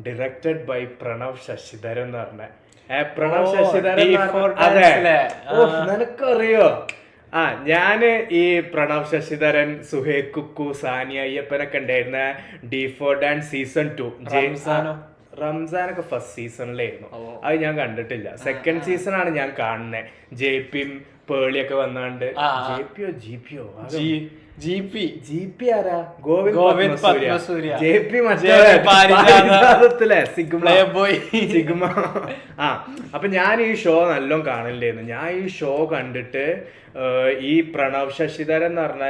Directed by Pranav Sasidharan എന്ന് പറഞ്ഞ പ്രണവ് ശശിധരൻ അതെ നിനക്കറിയോ? ഞാന് ഈ പ്രണവ് ശശിധരൻ, സുഹേദ് കുക്കു, സാനിയ അയ്യപ്പനൊക്കെ ഉണ്ടായിരുന്ന D4 Dance സീസൺ 2 റംസാനൊക്കെ ഫസ്റ്റ് സീസണിലായിരുന്നു. അത് ഞാൻ കണ്ടിട്ടില്ല. സെക്കൻഡ് സീസൺ ആണ് ഞാൻ കാണുന്നത്. JP പേളിയൊക്കെ വന്നാണ്ട് GP ആരാ? ഗോവിന്ദ് പത്മസൂര്യ. JP മറ്റേ സിഗ്മ. അപ്പൊ ഞാൻ ഈ ഷോ നല്ലോണം കാണലില്ലായിരുന്നു. ഞാൻ ഈ ഷോ കണ്ടിട്ട് ഈ പ്രണവ് ശശിധരൻ എന്ന് പറഞ്ഞ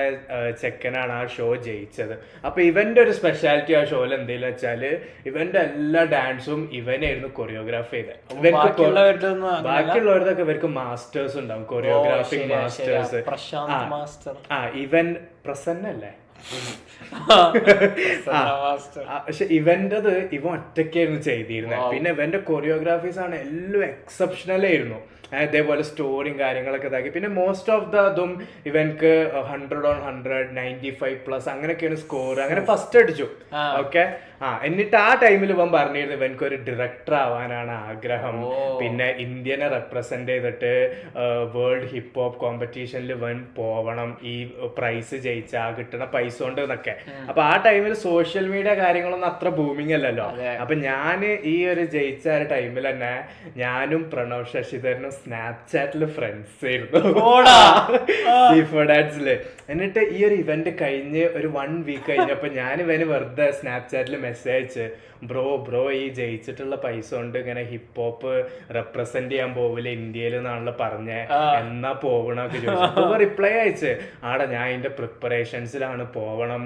ചെക്കനാണ് ആ ഷോ ജയിച്ചത്. അപ്പൊ ഇവന്റെ ഒരു സ്പെഷ്യാലിറ്റി ആ ഷോയിൽ എന്തെങ്കിലും വെച്ചാല് ഇവന്റെ എല്ലാ ഡാൻസും ഇവനായിരുന്നു കൊറിയോഗ്രാഫ് ചെയ്തത്. ബാക്കിയുള്ളവരതൊക്കെ ഇവർക്ക് മാസ്റ്റേഴ്സ് ഉണ്ടാവും, കൊറിയോഗ്രാഫിക് മാസ്റ്റേഴ്സ്. ഇവൻ പ്രസന്നല്ലേ? പക്ഷെ ഇവന്റത് ഇവൻ ഒറ്റയ്ക്കായിരുന്നു ചെയ്തിരുന്നത്. പിന്നെ ഇവന്റെ കൊറിയോഗ്രാഫീസ് ആണ് എല്ലാം എക്സെപ്ഷണൽ ആയിരുന്നു. അതേപോലെ സ്റ്റോറിയും കാര്യങ്ങളൊക്കെ ഇതാക്കി. പിന്നെ മോസ്റ്റ് ഓഫ് ഇതും ഇവൻക്ക് 100/100 95+ അങ്ങനെയൊക്കെയാണ് സ്കോർ. അങ്ങനെ ഫസ്റ്റ് അടിച്ചു. ഓക്കെ. എന്നിട്ട് ആ ടൈമിൽ ഇവൻ പറഞ്ഞിരുന്നു ഇവൻക്ക് ഒരു ഡയറക്ടർ ആവാനാണ് ആഗ്രഹം. പിന്നെ ഇന്ത്യനെ റെപ്രസെന്റ് ചെയ്തിട്ട് വേൾഡ് ഹിപ്പ് ഹോപ്പ് കോമ്പറ്റീഷനിൽ ഇവൻ പോവണം, ഈ പ്രൈസ് ജയിച്ചാ കിട്ടുന്ന പൈസ കൊണ്ട് എന്നൊക്കെ. അപ്പൊ ആ ടൈമിൽ സോഷ്യൽ മീഡിയ കാര്യങ്ങളൊന്നും അത്ര ബൂമിങ് അല്ലല്ലോ. അപ്പൊ ഞാൻ ഈ ഒരു ജയിച്ച ടൈമിൽ തന്നെ ഞാനും പ്രണവ് ശശിധരനും സ്നാപ്ചാറ്റില് ഫ്രണ്ട്സ് ആയിരുന്നു D4 Danceല്. എന്നിട്ട് ഈ ഒരു ഇവന്റ് കഴിഞ്ഞ് ഒരു 1 വീക്ക് കഴിഞ്ഞപ്പോ ഞാൻ ഇവന് വെറുതെ സ്നാപ്ചാറ്റിൽ മെസ്സേജ് അയച്ച്, ബ്രോ ഈ ജയിച്ചിട്ടുള്ള പൈസ കൊണ്ട് ഇങ്ങനെ ഹിപ്പ് ഹോപ്പ് റെപ്രസെന്റ് ചെയ്യാൻ പോവില്ല ഇന്ത്യയിൽ എന്നാണല്ലോ പറഞ്ഞേ, എന്നാ പോകണൊക്കെ ചോദിച്ചു. റിപ്ലൈ അയച്ച്, ഞാൻ അതിന്റെ പ്രിപ്പറേഷൻസിലാണ്, പോവണം,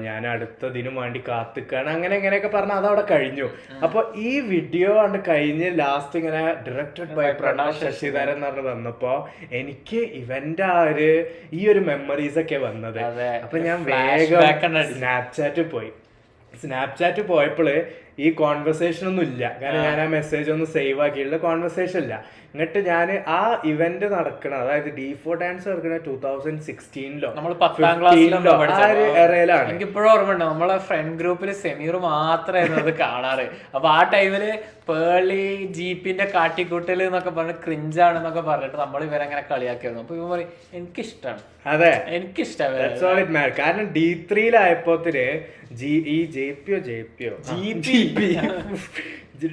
ഞാൻ അടുത്തതിനു വേണ്ടി കാത്തിക്കാണ്, അങ്ങനെ ഇങ്ങനെയൊക്കെ പറഞ്ഞ അതവിടെ കഴിഞ്ഞു. അപ്പൊ ഈ വീഡിയോ ആണ് കഴിഞ്ഞ് ലാസ്റ്റ് ഇങ്ങനെ ഡയറക്റ്റഡ് ബൈ പ്രണവ് ശശിധരൻ എന്ന് പറഞ്ഞ് വന്നപ്പോ എനിക്ക് ഇവന്റെ ഈ ഒരു മെമ്മറീസ് ഒക്കെ വന്നത്. അപ്പൊ ഞാൻ വേഗം സ്നാപ്ചാറ്റ് പോയപ്പോള് ഈ കോൺവെർസേഷൻ ഒന്നും ഇല്ല. കാരണം ഞാൻ ആ മെസ്സേജ് ഒന്നും സേവ് ആക്കിയിട്ടുള്ള കോൺവെർസേഷൻ ഇല്ല. എന്നിട്ട് ഞാൻ ആ ഇവന്റ് നടക്കണ, അതായത് D4 Dance നടക്കണ 2016 നമ്മൾ 10ാം ക്ലാസ്സിലാണ്. എനിക്കിപ്പോഴും ഓർമ്മയുണ്ട്, നമ്മളെ ഫ്രണ്ട് ഗ്രൂപ്പിൽ സെമീർ മാത്രമായിരുന്നു അത് കാണാറ്. അപ്പൊ ആ ടൈമില് പേളി ജീപ്പിന്റെ കാട്ടിക്കൂട്ടല് എന്നൊക്കെ പറഞ്ഞ് ക്രിഞ്ചാണെന്നൊക്കെ പറഞ്ഞിട്ട് നമ്മൾ ഇവരങ്ങനെ കളിയാക്കിയിരുന്നു. അപ്പൊ ഇവ പറയും എനിക്കിഷ്ടമാണ്. അതെ, എനിക്കിഷ്ടമാണ്. കാരണം D3-ലായപ്പോത്തിന് ഈ JP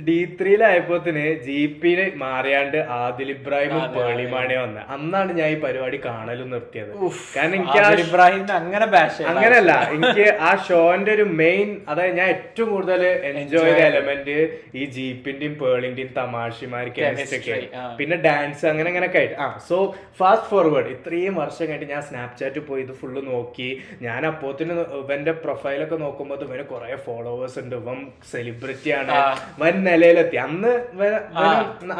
D3-ലായപ്പോത്തിന് ജീപ്പിന് മാറിയാണ്ട് ആദിൽ ഇബ്രാഹിമും പേളിമാണേ വന്നത്. അന്നാണ് ഞാൻ ഈ പരിപാടി കാണലും നിർത്തിയത്. കാരണം എനിക്ക് ഇബ്രാഹിമിന് അങ്ങനെയല്ല, എനിക്ക് ആ ഷോന്റെ ഒരു മെയിൻ, അതായത് ഞാൻ ഏറ്റവും കൂടുതൽ എൻജോയ് ചെയ്ത എലമെന്റ് ഈ ജീപ്പിന്റെയും പേളിന്റെയും തമാശമാര്, കെമിസ്ട്രി, പിന്നെ ഡാൻസ്, അങ്ങനെ അങ്ങനെയൊക്കെ ആയിട്ട്. സോ ഫാസ്റ്റ് ഫോർവേഡ് ഇത്രയും വർഷം കഴിഞ്ഞിട്ട് ഞാൻ സ്നാപ്ചാറ്റ് പോയി ഇത് ഫുള്ള് നോക്കി. ഞാൻ അപ്പോത്തിന് ഇവന്റെ പ്രൊഫൈലൊക്കെ നോക്കുമ്പോൾ ഇവന് കുറെ ഫോളോവേഴ്സ് ഉണ്ട്, ഇവൻ സെലിബ്രിറ്റി ആണ്, വൻ നിലയിലെത്തി. അന്ന്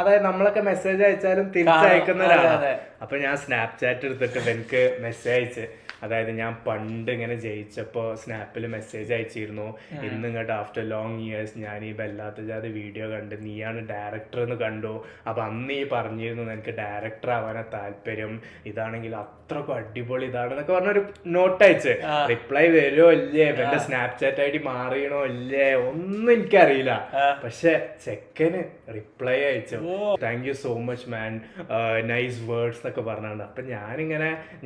അതായത് നമ്മളൊക്കെ മെസ്സേജ് അയച്ചാലും തിരിച്ചയക്കുന്ന ഒരാളാണ്. അപ്പൊ ഞാൻ സ്നാപ്ചാറ്റ് എടുത്തിട്ട് എനിക്ക് മെസ്സേജ് അയച്ച്, അതായത് ഞാൻ പണ്ട് ഇങ്ങനെ ജയിച്ചപ്പോ സ്നാപ്പിൽ മെസ്സേജ് അയച്ചിരുന്നു, ഇന്ന് ഇങ്ങോട്ട് ആഫ്റ്റർ ലോങ് ഇയേഴ്സ് ഞാൻ ഈ ബല്ലാത്ത ജാതി വീഡിയോ കണ്ട് നീയാണ് ഡയറക്ടർ എന്ന് കണ്ടു. അപ്പൊ അന്ന് ഈ പറഞ്ഞിരുന്നു എനിക്ക് ഡയറക്ടർ ആവാനാ താല്പര്യം, ഇതാണെങ്കിൽ അത്രക്കും അടിപൊളി ഇതാണെന്നൊക്കെ പറഞ്ഞൊരു നോട്ട് അയച്ച്. റിപ്ലൈ വരുമോ ഇല്ലേ, എന്റെ സ്നാപ്ചാറ്റ് ID മാറിയണോ ഇല്ലേ ഒന്നും എനിക്കറിയില്ല. പക്ഷെ ചെക്കന് റിപ്ലൈ അയച്ചു, thank you so much man, nice words എന്നൊക്കെ പറഞ്ഞാണ്. അപ്പൊ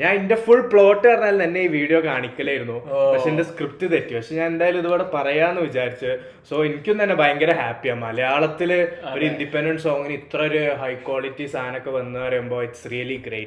ഞാൻ എന്റെ ഫുൾ പ്ലോട്ട് എന്നെ ഈ വീഡിയോ കാണിക്കലായിരുന്നു. പക്ഷെ എന്റെ സ്ക്രിപ്റ്റ് തെറ്റി. പക്ഷെ ഞാൻ എന്തായാലും ഇതുപോലെ പറയാന്ന് വിചാരിച്ചു. സോ എനിക്കും തന്നെ ഭയങ്കര ഹാപ്പിയാണ് മലയാളത്തില് ഒരു ഇൻഡിപെൻഡന്റ് സോങ്ങിന് ഇത്ര ഒരു ഹൈ ക്വാളിറ്റി സാധനമൊക്കെ വന്നു പറയുമ്പോൾ ഇറ്റ്സ് റിയലി ഗ്രേറ്റ്.